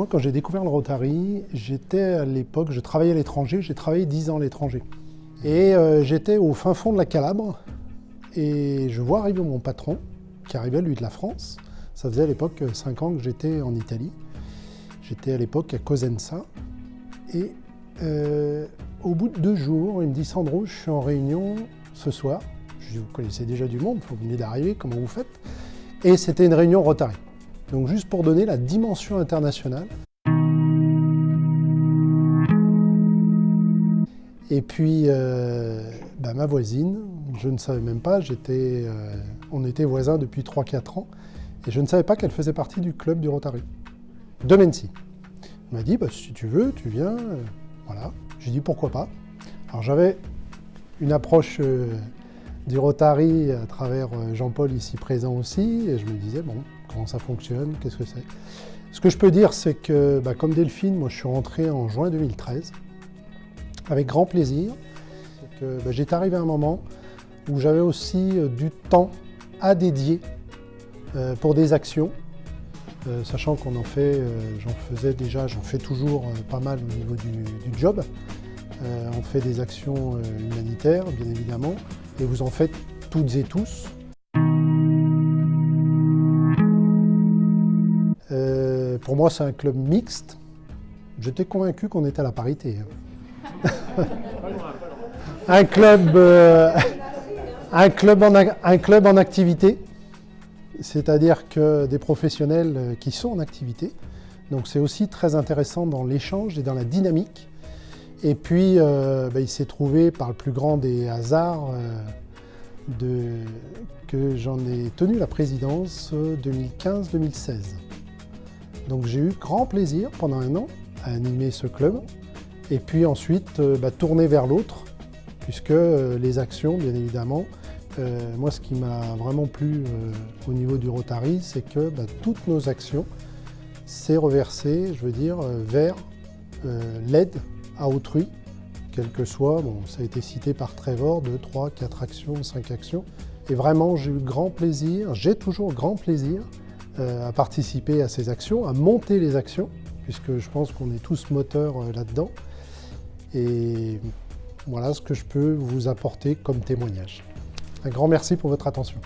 moi, quand j'ai découvert le Rotary, j'étais à l'époque, je travaillais à l'étranger, j'ai travaillé 10 ans à l'étranger. Et j'étais au fin fond de la Calabre, et je vois arriver mon patron, qui arrivait lui de la France. Ça faisait à l'époque 5 ans que j'étais en Italie. J'étais à l'époque à Cosenza. Et au bout de 2 jours, il me dit « Sandro, je suis en réunion ce soir. » Je dis « Vous connaissez déjà du monde, vous venez d'arriver, comment vous faites ?» Et c'était une réunion Rotary. Donc juste pour donner la dimension internationale. Et puis ma voisine, je ne savais même pas, on était voisins depuis 3-4 ans, et je ne savais pas qu'elle faisait partie du club du Rotary, de Mency. Elle m'a dit, si tu veux, tu viens, voilà. J'ai dit, pourquoi pas. Alors j'avais une approche du Rotary à travers Jean-Paul ici présent aussi, et je me disais, bon, comment ça fonctionne, qu'est-ce que c'est? Ce que je peux dire, c'est que, comme Delphine, moi je suis rentré en juin 2013, avec grand plaisir. J'étais arrivé à un moment où j'avais aussi du temps à dédier pour des actions, sachant qu'on en fait, j'en fais toujours pas mal au niveau du job. On fait des actions humanitaires, bien évidemment, et vous en faites toutes et tous. Pour moi, c'est un club mixte. J'étais convaincu qu'on était à la parité. Un club en activité, c'est-à-dire que des professionnels qui sont en activité. Donc c'est aussi très intéressant dans l'échange et dans la dynamique. Et puis il s'est trouvé par le plus grand des hasards que j'en ai tenu la présidence 2015-2016. Donc j'ai eu grand plaisir pendant 1 an à animer ce club. Et puis ensuite, tourner vers l'autre, puisque les actions, bien évidemment, moi ce qui m'a vraiment plu au niveau du Rotary, c'est que toutes nos actions s'est reversé, je veux dire, vers l'aide à autrui, quel que soit, ça a été cité par Trevor, 2, 3, 4 actions, 5 actions. Et vraiment, j'ai eu grand plaisir, j'ai toujours grand plaisir à participer à ces actions, à monter les actions, puisque je pense qu'on est tous moteurs là-dedans. Et voilà ce que je peux vous apporter comme témoignage. Un grand merci pour votre attention.